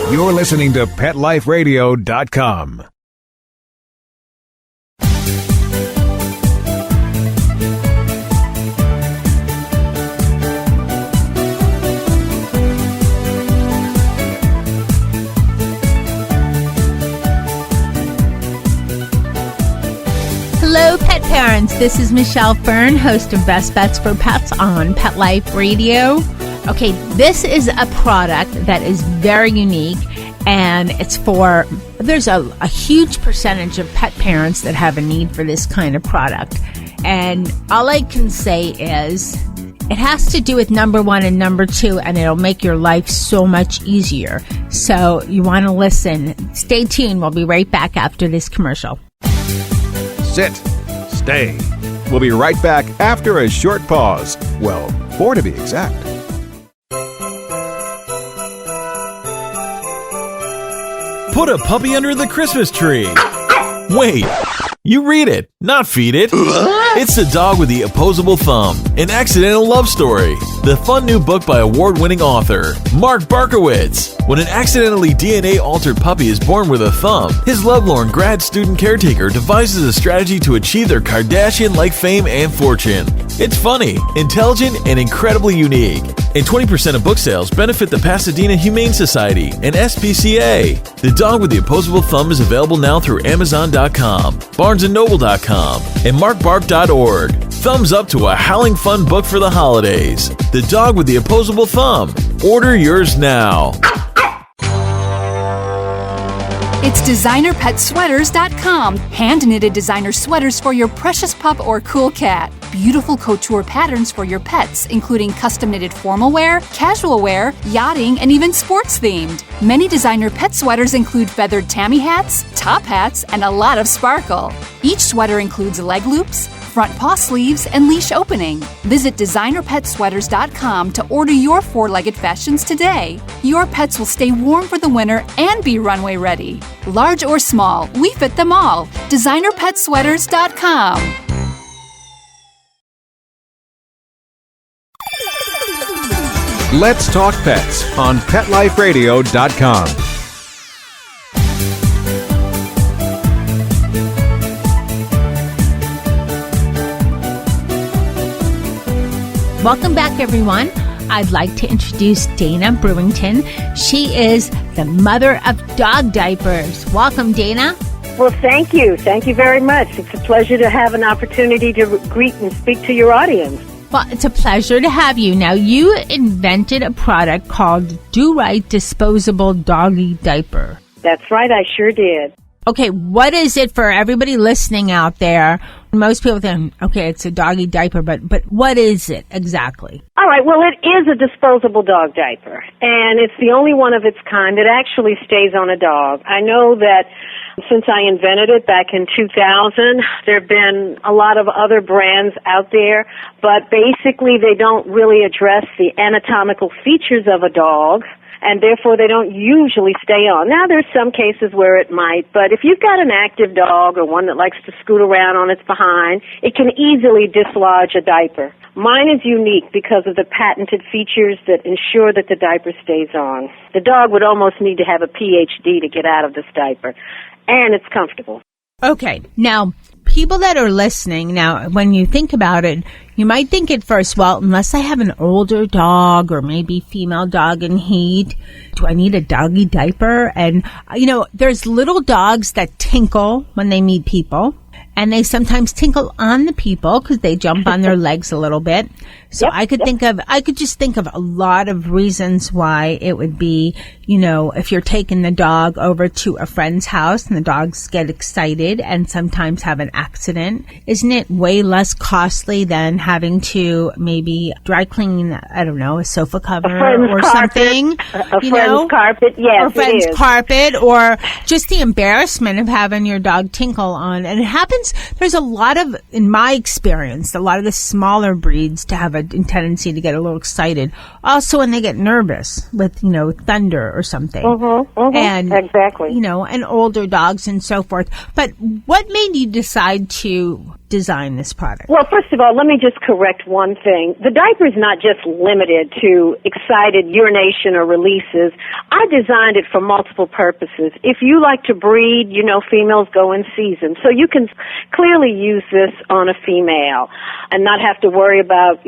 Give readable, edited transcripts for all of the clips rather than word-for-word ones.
You're listening to PetLifeRadio.com. Hello, pet parents. This is Michelle Fern, host of Best Bets for Pets on Pet Life Radio. Okay, this is a product that is very unique, and there's a huge percentage of pet parents that have a need for this kind of product. And all I can say is it has to do with number one and number two, and it'll make your life so much easier. So you want to listen. Stay tuned. We'll be right back after this commercial. Sit. Stay. We'll be right back after a short pause. Well, 4 to be exact. Put a puppy under the Christmas tree. Wait, you read it, not feed it. It's The Dog with the Opposable Thumb, an accidental love story. The fun new book by award-winning author Mark Barkowitz. When an accidentally DNA-altered puppy is born with a thumb, his lovelorn grad student caretaker devises a strategy to achieve their Kardashian-like fame and fortune. It's funny, intelligent, and incredibly unique. And 20% of book sales benefit the Pasadena Humane Society and SPCA. The Dog with the Opposable Thumb is available now through Amazon.com, BarnesandNoble.com, and MarkBark.org. Thumbs up to a howling fun book for the holidays. The Dog with the Opposable Thumb. Order yours now. It's DesignerPetSweaters.com. Hand-knitted designer sweaters for your precious pup or cool cat. Beautiful couture patterns for your pets, including custom-knitted formal wear, casual wear, yachting, and even sports-themed. Many designer pet sweaters include feathered tammy hats, top hats, and a lot of sparkle. Each sweater includes leg loops, front paw sleeves, and leash opening. Visit DesignerPetSweaters.com to order your four-legged fashions today. Your pets will stay warm for the winter and be runway ready. Large or small, we fit them all. DesignerPetSweaters.com. Let's Talk Pets on PetLifeRadio.com. Welcome back, everyone. I'd like to introduce Dana Brewington. She is the Mother of Dog Diapers. Welcome, Dana. Well, thank you. Thank you very much. It's a pleasure to have an opportunity to greet and speak to your audience. Well, it's a pleasure to have you. Now, you invented a product called Do-Rite Disposable Doggy Diaper. That's right, I sure did. Okay, what is it for everybody listening out there? Most people think, okay, it's a doggy diaper, but what is it exactly? All right, well, it is a disposable dog diaper, and it's the only one of its kind that actually stays on a dog. I know that since I invented it back in 2000, there have been a lot of other brands out there, but basically they don't really address the anatomical features of a dog, and therefore they don't usually stay on. Now, there's some cases where it might, but if you've got an active dog or one that likes to scoot around on its behind, it can easily dislodge a diaper. Mine is unique because of the patented features that ensure that the diaper stays on. The dog would almost need to have a PhD to get out of this diaper, and it's comfortable. Okay, now, people that are listening, now, when you think about it, you might think at first, well, unless I have an older dog or maybe female dog in heat, do I need a doggy diaper? And, there's little dogs that tinkle when they meet people. And they sometimes tinkle on the people because they jump on their legs a little bit. So I could just think of a lot of reasons why it would be, if you're taking the dog over to a friend's house and the dogs get excited and sometimes have an accident, isn't it way less costly than having to maybe dry clean, I don't know, a sofa cover or something? A friend's carpet, yes, or friend's carpet, or just the embarrassment of having your dog tinkle on. And it happens, there's a lot of, in my experience, a lot of the smaller breeds to have a tendency to get a little excited. Also when they get nervous with, thunder or something. And exactly. And older dogs and so forth. But what made you decide to design this product? Well, first of all, let me just correct one thing. The diaper is not just limited to excited urination or releases. I designed it for multiple purposes. If you like to breed, females go in season. So you can clearly use this on a female and not have to worry about,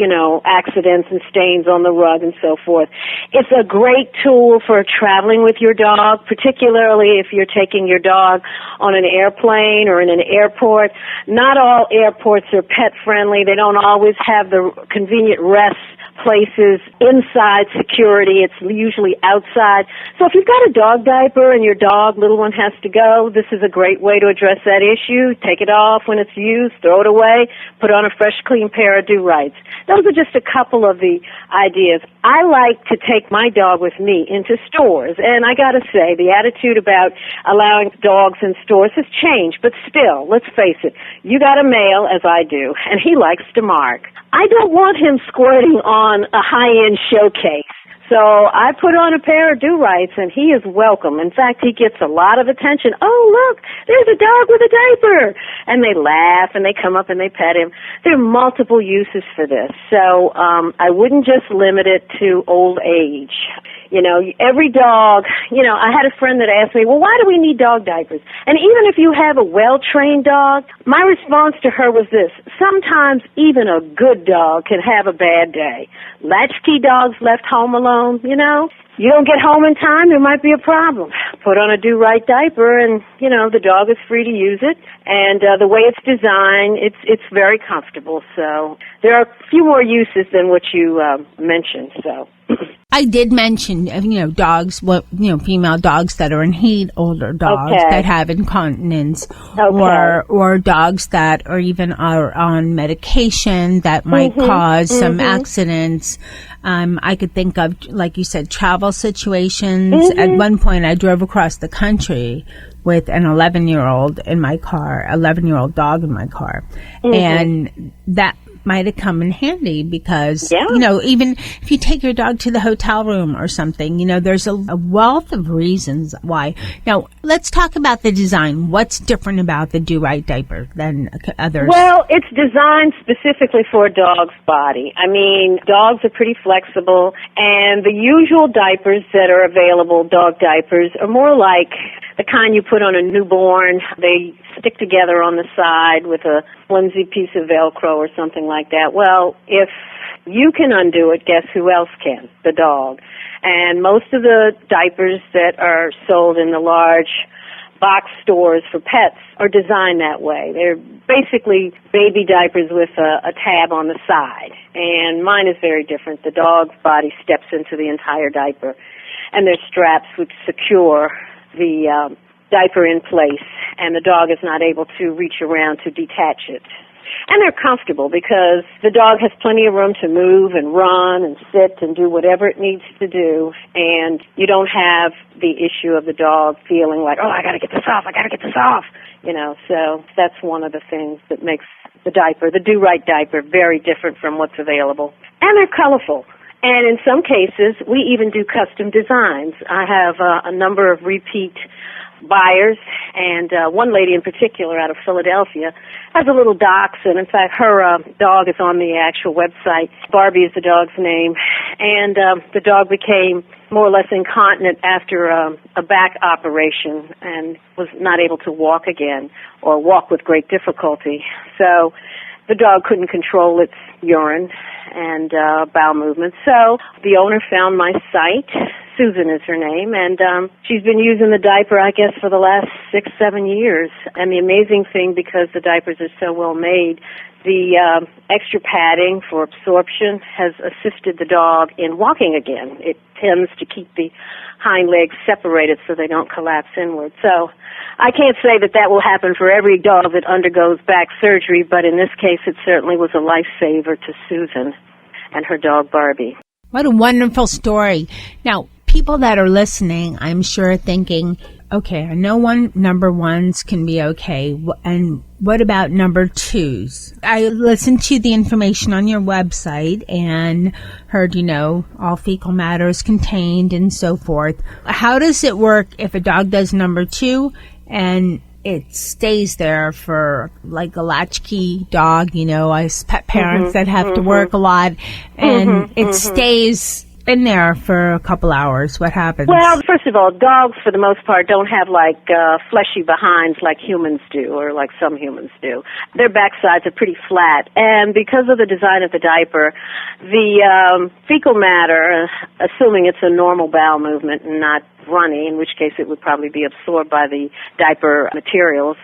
accidents and stains on the rug and so forth. It's a great tool for traveling with your dog, particularly if you're taking your dog on an airplane or in an airport. Not all airports are pet friendly. They don't always have the convenient rest places inside security. It's usually outside. So if you've got a dog diaper and your little one has to go, this is a great way to address that issue. Take it off when it's used, throw it away, put on a fresh, clean pair of Do-Rites. Those are just a couple of the ideas. I like to take my dog with me into stores, and I got to say, the attitude about allowing dogs in stores has changed, but still, let's face it, you got a male, as I do, and he likes to mark. I don't want him squirting on a high-end showcase. So I put on a pair of Do-Rites, and he is welcome. In fact, he gets a lot of attention. Oh, look, there's a dog with a diaper. And they laugh, and they come up, and they pet him. There are multiple uses for this. So I wouldn't just limit it to old age. Every dog, I had a friend that asked me, well, why do we need dog diapers? And even if you have a well-trained dog, my response to her was this: sometimes even a good dog can have a bad day. Latchkey dogs left home alone, you don't get home in time, there might be a problem. Put on a Do-Rite diaper and, the dog is free to use it. And the way it's designed, it's very comfortable. So there are a few more uses than what you mentioned, so... I did mention, dogs, female dogs that are in heat, older dogs that have incontinence, or dogs that are on medication that might cause some accidents. I could think of, like you said, travel situations. At one point, I drove across the country with an 11-year-old in my car, 11-year-old dog in my car, and that might have come in handy because, even if you take your dog to the hotel room or something, there's a wealth of reasons why. Now, let's talk about the design. What's different about the Do-Rite diaper than others? Well, it's designed specifically for a dog's body. I mean, dogs are pretty flexible, and the usual diapers that are available, dog diapers, are more like the kind you put on a newborn. They stick together on the side with a flimsy piece of Velcro or something like that. Well, if you can undo it, guess who else can? The dog. And most of the diapers that are sold in the large box stores for pets are designed that way. They're basically baby diapers with a tab on the side. And mine is very different. The dog's body steps into the entire diaper. And there's straps which secure the diaper in place, and the dog is not able to reach around to detach it. And they're comfortable because the dog has plenty of room to move and run and sit and do whatever it needs to do, and you don't have the issue of the dog feeling like, oh, I got to get this off, So that's one of the things that makes the diaper, the Do-Rite diaper, very different from what's available. And they're colorful. And in some cases, we even do custom designs. I have a number of repeat buyers, and one lady in particular out of Philadelphia has a little dachshund. In fact, her dog is on the actual website. Barbie is the dog's name. And the dog became more or less incontinent after a back operation and was not able to walk again or walk with great difficulty. So the dog couldn't control its urine and bowel movements. So the owner found my site. Susan is her name, and she's been using the diaper, I guess, for the last 6-7 years. And the amazing thing, because the diapers are so well made, the extra padding for absorption has assisted the dog in walking again. It tends to keep the hind legs separated so they don't collapse inward. So I can't say that will happen for every dog that undergoes back surgery, but in this case it certainly was a lifesaver to Susan and her dog Barbie. What a wonderful story. Now, people that are listening, I'm sure, thinking, okay, I know number ones can be okay, and what about number twos? I listened to the information on your website and heard, all fecal matter is contained and so forth. How does it work if a dog does number two and it stays there for like a latchkey dog, as pet parents that have to work a lot, and it stays in there for a couple hours. What happens? Well, first of all, dogs, for the most part, don't have fleshy behinds like humans do, or like some humans do. Their backsides are pretty flat, and because of the design of the diaper, the fecal matter, assuming it's a normal bowel movement and not runny, in which case it would probably be absorbed by the diaper materials,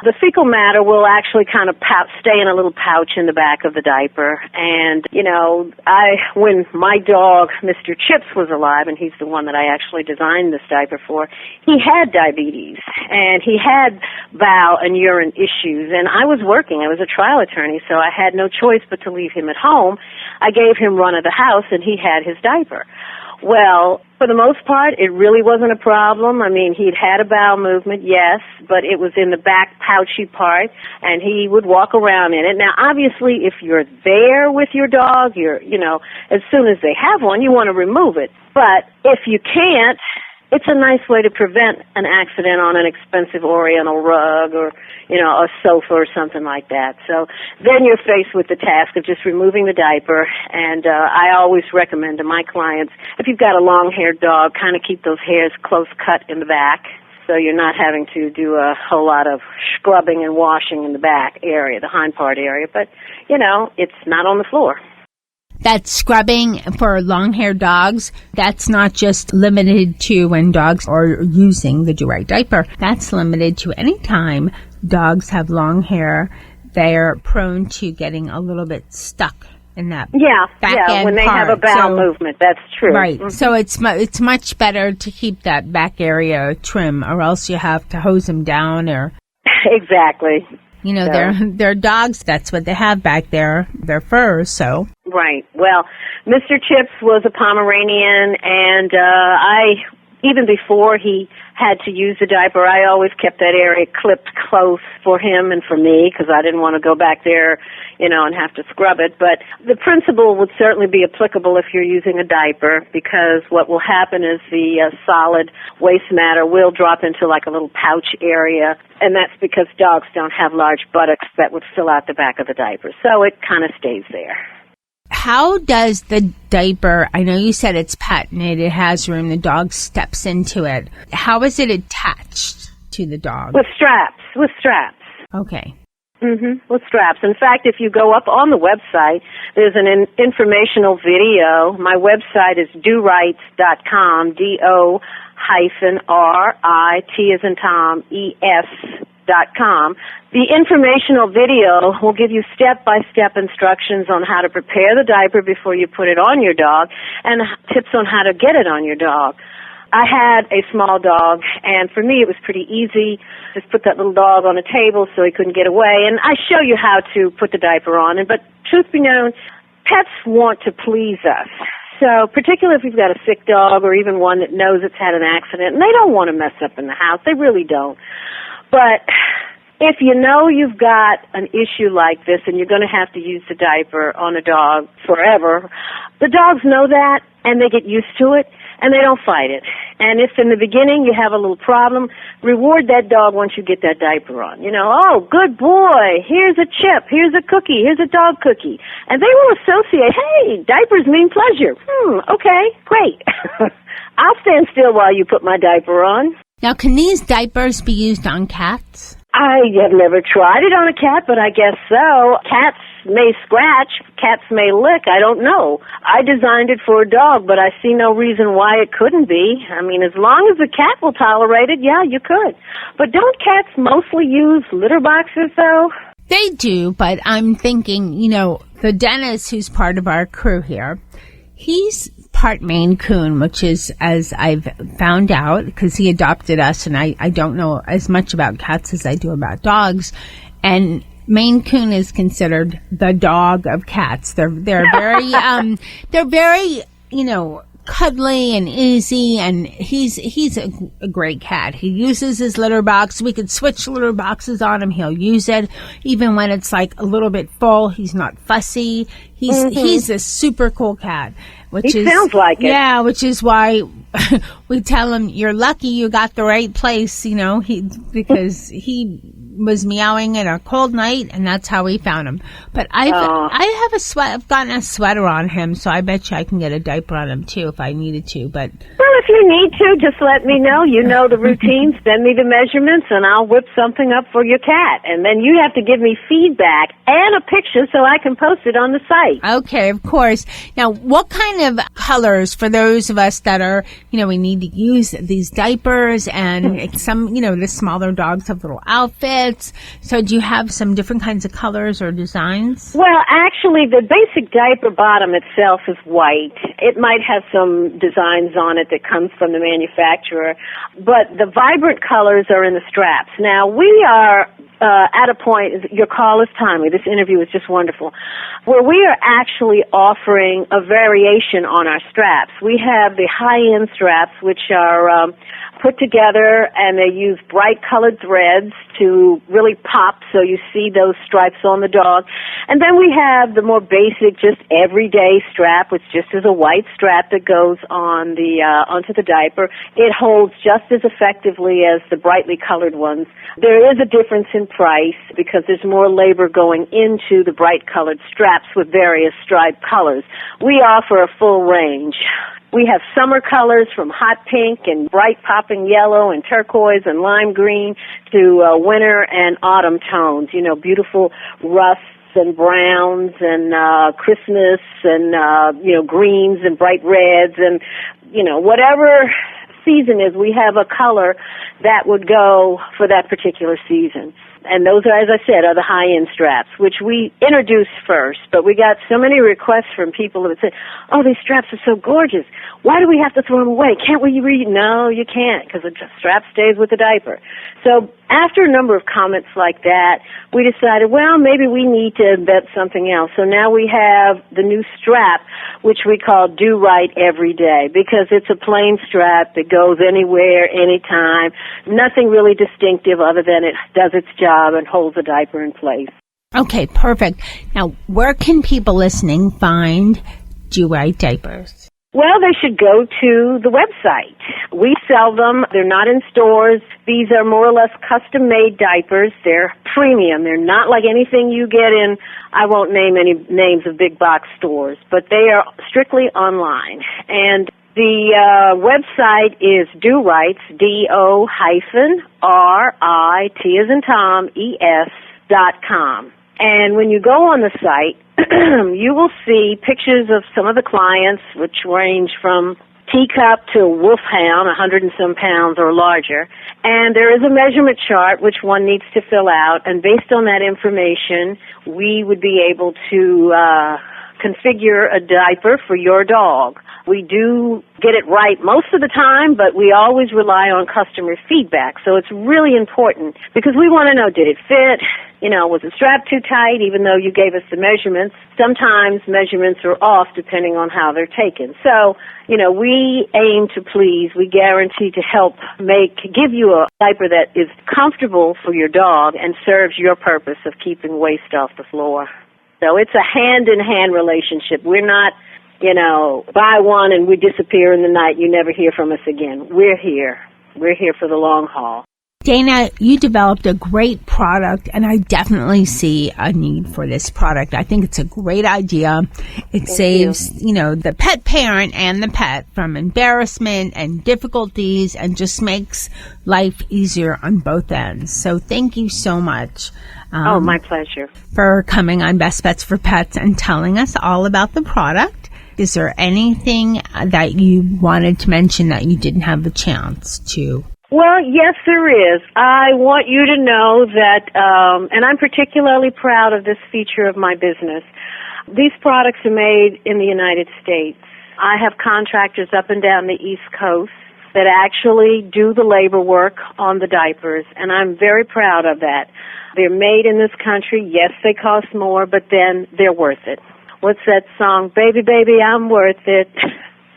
the fecal matter will actually kind of stay in a little pouch in the back of the diaper. And, when my dog, Mr. Chips, was alive, and he's the one that I actually designed this diaper for, he had diabetes, and he had bowel and urine issues. And I was working. I was a trial attorney, so I had no choice but to leave him at home. I gave him run of the house, and he had his diaper. Well, for the most part, it really wasn't a problem. I mean, he'd had a bowel movement, yes, but it was in the back pouchy part, and he would walk around in it. Now, obviously, if you're there with your dog, as soon as they have one, you want to remove it. But if you can't, it's a nice way to prevent an accident on an expensive Oriental rug or, a sofa or something like that. So then you're faced with the task of just removing the diaper. And I always recommend to my clients, if you've got a long-haired dog, kind of keep those hairs close cut in the back, so you're not having to do a whole lot of scrubbing and washing in the back area, the hind part area. But, it's not on the floor. That scrubbing for long-haired dogs, that's not just limited to when dogs are using the Do-Rite diaper. That's limited to any time dogs have long hair. They're prone to getting a little bit stuck in that back end when they part. have a bowel movement. That's true. Right. Mm-hmm. So it's much better to keep that back area trim, or else you have to hose them down or... Exactly. They're dogs. That's what they have back there, their fur, so... Right. Well, Mr. Chips was a Pomeranian, and even before he had to use the diaper, I always kept that area clipped close for him and for me, because I didn't want to go back there, and have to scrub it. But the principle would certainly be applicable if you're using a diaper, because what will happen is the solid waste matter will drop into like a little pouch area, and that's because dogs don't have large buttocks that would fill out the back of the diaper. So it kind of stays there. How does the diaper, I know you said it's patented, it has room, the dog steps into it. How is it attached to the dog? With straps. Okay. With straps. In fact, if you go up on the website, there's an informational video. My website is Do-Rite.com, D-O-R-I-T as in Tom, E-S.com. The informational video will give you step-by-step instructions on how to prepare the diaper before you put it on your dog, and tips on how to get it on your dog. I had a small dog, and for me it was pretty easy. Just put that little dog on a table so he couldn't get away, and I show you how to put the diaper on. But truth be known, pets want to please us. So particularly if you've got a sick dog or even one that knows it's had an accident, and they don't want to mess up in the house. They really don't. But if you know you've got an issue like this and you're going to have to use the diaper on a dog forever, the dogs know that and they get used to it and they don't fight it. And if in the beginning you have a little problem, reward that dog once you get that diaper on. Oh, good boy, here's a chip, here's a cookie, here's a dog cookie. And they will associate, hey, diapers mean pleasure. Okay, great. I'll stand still while you put my diaper on. Now, can these diapers be used on cats? I have never tried it on a cat, but I guess so. Cats may scratch, cats may lick, I don't know. I designed it for a dog, but I see no reason why it couldn't be. I mean, as long as the cat will tolerate it, yeah, you could. But don't cats mostly use litter boxes, though? They do, but I'm thinking, the Dennis, who's part of our crew here, he's part Maine Coon, which is, as I've found out, because he adopted us, and I don't know as much about cats as I do about dogs, and Maine Coon is considered the dog of cats. They're very cuddly and easy, and he's a great cat. He uses his litter box. We could switch litter boxes on him. He'll use it even when it's like a little bit full. He's not fussy. He's a super cool cat. Sounds like it. Yeah, which is why we tell him, you're lucky you got the right place, because he was meowing in a cold night, and that's how we found him. But I've gotten a sweater on him, so I bet you I can get a diaper on him too if I needed to. But well, if you need to, just let me know. You know the routine. Send me the measurements, and I'll whip something up for your cat. And then you have to give me feedback and a picture so I can post it on the site. Okay, of course. Now, what kind of colors for those of us that are, we need to use these diapers, and some, the smaller dogs have little outfits. So do you have some different kinds of colors or designs? Well, actually, the basic diaper bottom itself is white. It might have some designs on it that comes from the manufacturer, but the vibrant colors are in the straps. Now, we are at a point, your call is timely, this interview is just wonderful, where we are actually offering a variation on our straps. We have the high-end straps, which are put together, and they use bright colored threads to really pop so you see those stripes on the dog. And then we have the more basic, just everyday strap, which just is a white strap that goes on onto the diaper. It holds just as effectively as the brightly colored ones. There is a difference in price because there's more labor going into the bright colored straps with various striped colors. We offer a full range. We have summer colors from hot pink and bright popping yellow and turquoise and lime green to winter and autumn tones, beautiful rusts and browns and Christmas and, greens and bright reds and, whatever season is, we have a color that would go for that particular season. And those are, as I said, are the high-end straps, which we introduced first. But we got so many requests from people that said, oh, these straps are so gorgeous. Why do we have to throw them away? Can't we read? No, you can't, because the strap stays with the diaper. So after a number of comments like that, we decided, well, maybe we need to invent something else. So now we have the new strap, which we call Do-Rite Every Day, because it's a plain strap that goes anywhere, anytime. Nothing really distinctive other than it does its job and holds the diaper in place. Okay, perfect. Now, where can people listening find Do-Rite diapers? Well, they should go to the website. We sell them. They're not in stores. These are more or less custom-made diapers. They're premium. They're not like anything you get in, I won't name any names of big box stores, but they are strictly online. And the website is Do-Rite, DO-RIT as in Tom, ES.com. And when you go on the site, you will see pictures of some of the clients, which range from teacup to wolfhound, 100 and some pounds or larger. And there is a measurement chart which one needs to fill out. And based on that information, we would be able to configure a diaper for your dog. We do get it right most of the time, but we always rely on customer feedback. So it's really important because we want to know, did it fit? Was the strap too tight even though you gave us the measurements? Sometimes measurements are off depending on how they're taken. So, we aim to please. We guarantee to help give you a diaper that is comfortable for your dog and serves your purpose of keeping waste off the floor. So it's a hand-in-hand relationship. We're not, buy one and we disappear in the night. You never hear from us again. We're here. We're here for the long haul. Dana, you developed a great product, and I definitely see a need for this product. I think it's a great idea. It saves, the pet parent and the pet from embarrassment and difficulties and just makes life easier on both ends. So thank you so much. My pleasure. For coming on Best Bets for Pets and telling us all about the product. Is there anything that you wanted to mention that you didn't have a chance to? Well, yes, there is. I want you to know that, and I'm particularly proud of this feature of my business. These products are made in the United States. I have contractors up and down the East Coast that actually do the labor work on the diapers, and I'm very proud of that. They're made in this country. Yes, they cost more, but then they're worth it. What's that song? Baby, baby, I'm worth it.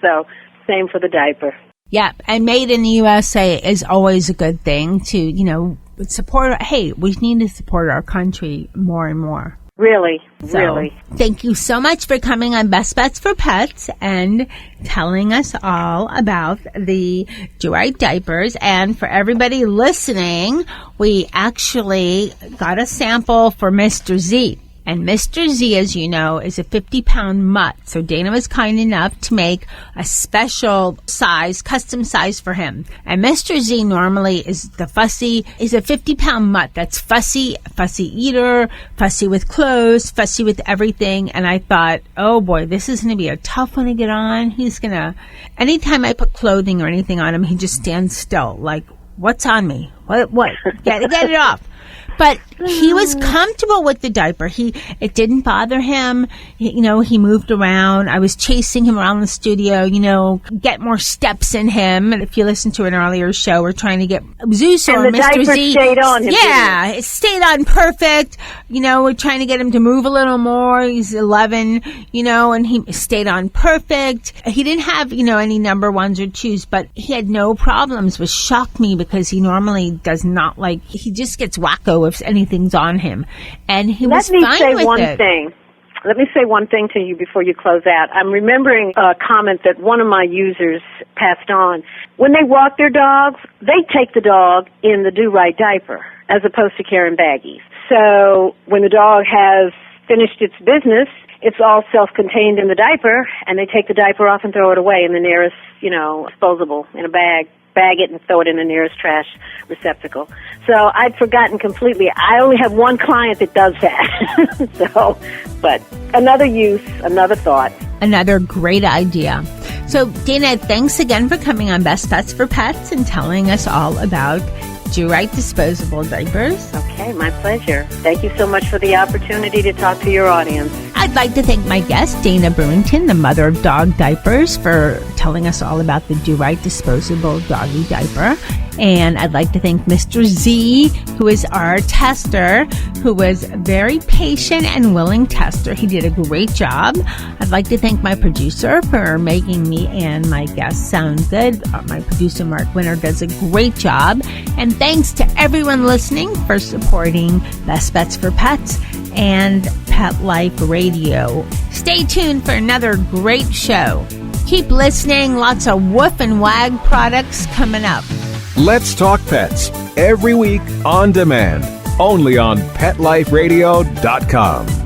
So, same for the diaper. Yeah, and made in the USA is always a good thing to, support. Hey, we need to support our country more and more. Really, So, really. thank you so much for coming on Best Bets for Pets and telling us all about the Do-Rite diapers. And for everybody listening, we actually got a sample for Mr. Z. And Mr. Z, as you know, is a 50-pound mutt. So Dana was kind enough to make a special size, custom size for him. And Mr. Z normally is a 50-pound mutt that's fussy eater, fussy with clothes, fussy with everything. And I thought, oh boy, this is going to be a tough one to get on. Anytime I put clothing or anything on him, he just stands still. Like, what's on me? What? Get it off. But he was comfortable with the diaper. It didn't bother him. He moved around. I was chasing him around the studio, get more steps in him. And if you listen to an earlier show, we're trying to get Zeus or And the Mr. diaper Z. stayed on him. Yeah, it stayed on perfect. We're trying to get him to move a little more. He's 11, and he stayed on perfect. He didn't have, any number ones or twos, but he had no problems, which shocked me because he normally does not he just gets wacko if anything's on him. And he was fine with it. Let me say one thing to you before you close out. I'm remembering a comment that one of my users passed on. When they walk their dogs, they take the dog in the Do-Rite diaper as opposed to carrying baggies. So when the dog has finished its business, it's all self-contained in the diaper, and they take the diaper off and throw it away in the nearest, disposable, in a bag it and throw it in the nearest trash receptacle. So I'd forgotten completely. I only have one client that does that. But another use, another thought. Another great idea. So, Dana, thanks again for coming on Best Bets for Pets and telling us all about Do-Rite disposable diapers. Okay, my pleasure. Thank you so much for the opportunity to talk to your audience. I'd like to thank my guest, Dana Brewington, the Mother of Dog Diapers, for telling us all about the Do-Rite disposable doggy diaper. And I'd like to thank Mr. Z, who is our tester, who was a very patient and willing tester. He did a great job. I'd like to thank my producer for making me and my guests sound good. My producer, Mark Winter, does a great job. And thanks to everyone listening for supporting Best Bets for Pets and Pet Life Radio. Stay tuned for another great show. Keep listening. Lots of woof and wag products coming up. Let's Talk Pets, every week on demand, only on PetLifeRadio.com.